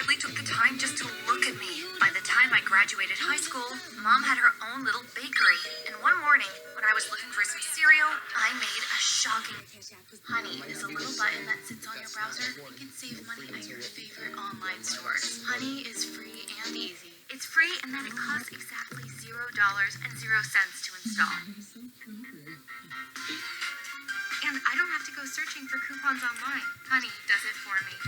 hardly took the time just to look at me. By the time I graduated high school, Mom had her own little bakery. And one morning, when I was looking for some cereal, I made a shocking... Honey is a little button that sits on your browser and can save money at your favorite online stores. Honey is free and easy. It's free and then it costs exactly $0.00 to install. And I don't have to go searching for coupons online. Honey does it for me.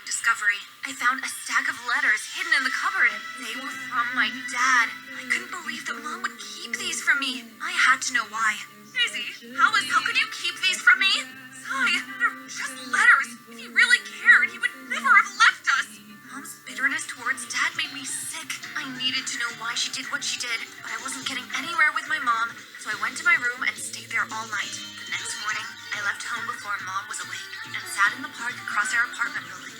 Discovery. I found a stack of letters hidden in the cupboard. They were from my dad. I couldn't believe that Mom would keep these from me. I had to know why. Daisy, how could you keep these from me? Sai, they're just letters. If he really cared, he would never have left us. Mom's bitterness towards Dad made me sick. I needed to know why she did what she did, but I wasn't getting anywhere with my mom, so I went to my room and stayed there all night. The next morning, I left home before Mom was awake and sat in the park across our apartment building.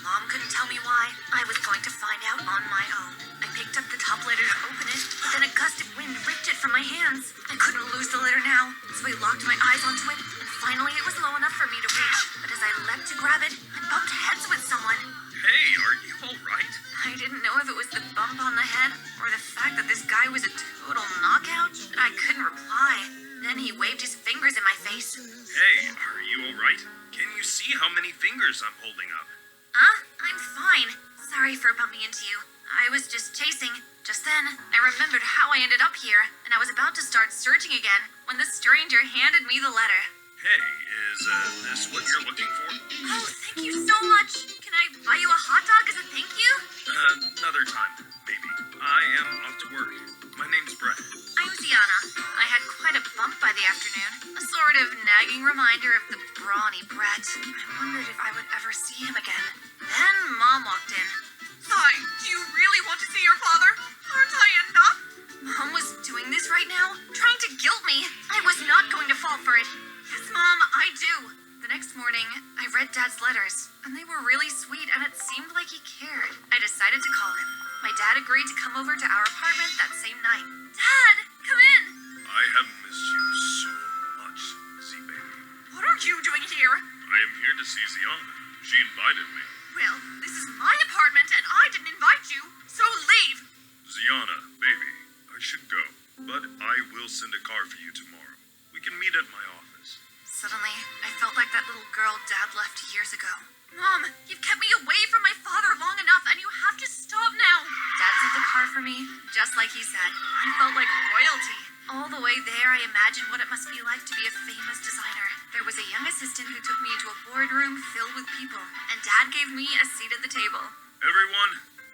Mom couldn't tell me why. I was going to find out on my own. I picked up the top letter to open it, but then a gust of wind ripped it from my hands. I couldn't lose the letter now, so I locked my eyes onto it, and finally it was low enough for me to reach. But as I leapt to grab it, I bumped heads with someone. Hey, are you alright? I didn't know if it was the bump on the head, or the fact that this guy was a total knockout, but I couldn't reply. Then he waved his fingers in my face. Hey, are you alright? Can you see how many fingers I'm holding up? I'm fine. Sorry for bumping into you. I was just chasing. Just then, I remembered how I ended up here, and I was about to start searching again when the stranger handed me the letter. Hey, is this what you're looking for? Oh, thank you so much. Can I buy you a hot dog as a thank you? Another time, maybe. I am off to work. My name's Brett. I'm Ziana. I had quite a bump by the afternoon. A sort of nagging reminder of the brawny Brett. I wondered if I would ever see him again. Then Mom walked in. Sai, do you really want to see your father? Aren't I enough? Mom was doing this right now, trying to guilt me. I was not going to fall for it. Yes, Mom, I do. The next morning, I read Dad's letters, and they were really sweet, and it seemed like he cared. I decided to call him. My dad agreed to come over to our apartment that same night. Dad, come in. I have missed you so much, Z-Baby. What are you doing here? I am here to see Ziana. She invited me. Well, this is my apartment, and I didn't invite you, so leave. Ziana, baby, I should go, but I will send a car for you tomorrow. We can meet at my office. Suddenly, I felt like that little girl Dad left years ago. Mom, you've kept me away from my father long enough, and you have to stop now. Dad sent a car for me, just like he said. I felt like royalty. All the way there, I imagined what it must be like to be a famous designer. There was a young assistant who took me into a boardroom filled with people, and Dad gave me a seat at the table. Everyone,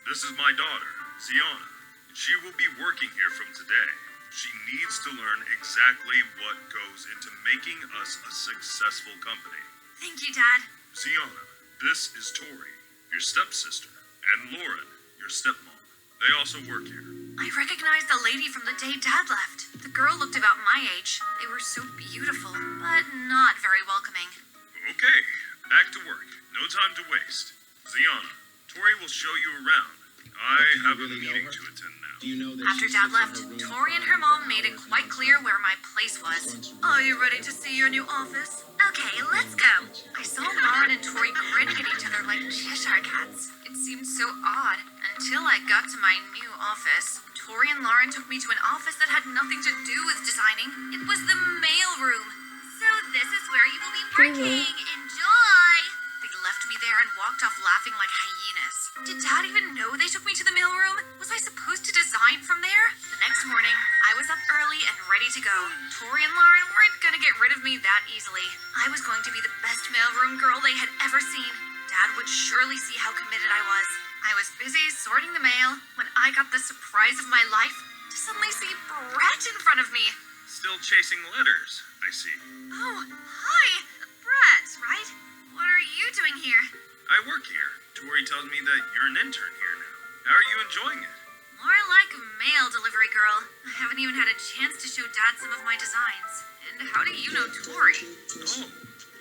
this is my daughter, Ziana. She will be working here from today. She needs to learn exactly what goes into making us a successful company. Thank you, Dad. Ziana, this is Tori, your stepsister, and Lauren, your stepmom. They also work here. I recognized the lady from the day Dad left. The girl looked about my age. They were so beautiful, but not very welcoming. Okay, back to work. No time to waste. Ziana, Tori will show you around. I have a meeting to attend now. Do you know that After Dad left, Tori and her mom made it quite clear where my place was. Are you ready to see your new office? Okay, let's go. I saw Lauren and Tori grinning at each other like Cheshire cats. It seemed so odd until I got to my new office. Tori and Lauren took me to an office that had nothing to do with designing. It was the mail room. So this is where you will be working. Enjoy! They left me there and walked off laughing like hyenas. Did Dad even know they took me to the mailroom? Was I supposed to design from there? The next morning, I was up early and ready to go. Tori and Lauren weren't gonna get rid of me that easily. I was going to be the best mailroom girl they had ever seen. Dad would surely see how committed I was. I was busy sorting the mail when I got the surprise of my life to suddenly see Brett in front of me. Still chasing letters, I see. Oh, hi! Brett, right? What are you doing here? I work here. Tori tells me that you're an intern here now. How are you enjoying it? More like mail delivery girl. I haven't even had a chance to show Dad some of my designs. And how do you know Tori? Oh,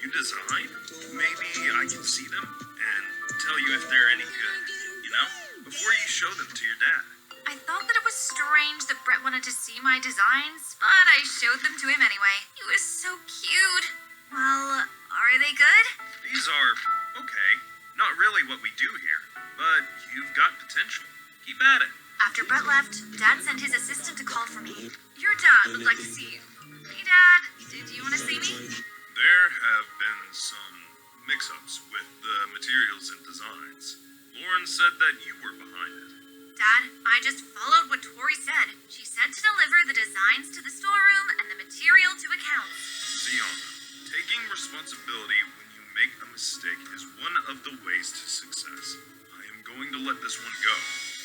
you design? Maybe I can see them and tell you if they're any good, you know? Before you show them to your dad. I thought that it was strange that Brett wanted to see my designs, but I showed them to him anyway. He was so cute. Well, are they good? These are, okay, not really what we do here. but you've got potential. Keep at it. After Brett left, Dad sent his assistant to call for me. Your dad would like to see you. Hey, Dad, did you want to see me? There have been some mix-ups with the materials and designs. Lauren said that you were behind it. Dad, I just followed what Tori said. She said to deliver the designs to the storeroom and the material to accounts. Ziana, taking responsibility when you make a mistake is one of the ways to success. I am going to let this one go,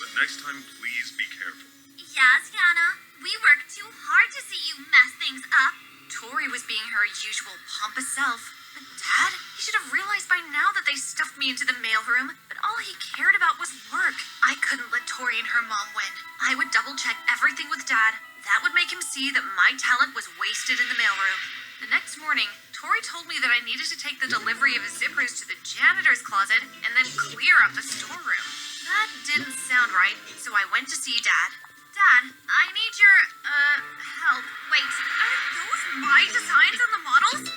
but next time please be careful. Yes, Yana. We worked too hard to see you mess things up. Tori was being her usual pompous self. But Dad, he should have realized by now that they stuffed me into the mailroom. But all he cared about was work. I couldn't let Tori and her mom win. I would double-check everything with Dad. That would make him see that my talent was wasted in the mailroom. The next morning, Tori told me that I needed to take the delivery of zippers to the janitor's closet and then clear out the storeroom. That didn't sound right, so I went to see Dad. Dad, I need your, help. Wait, are those my designs on the models?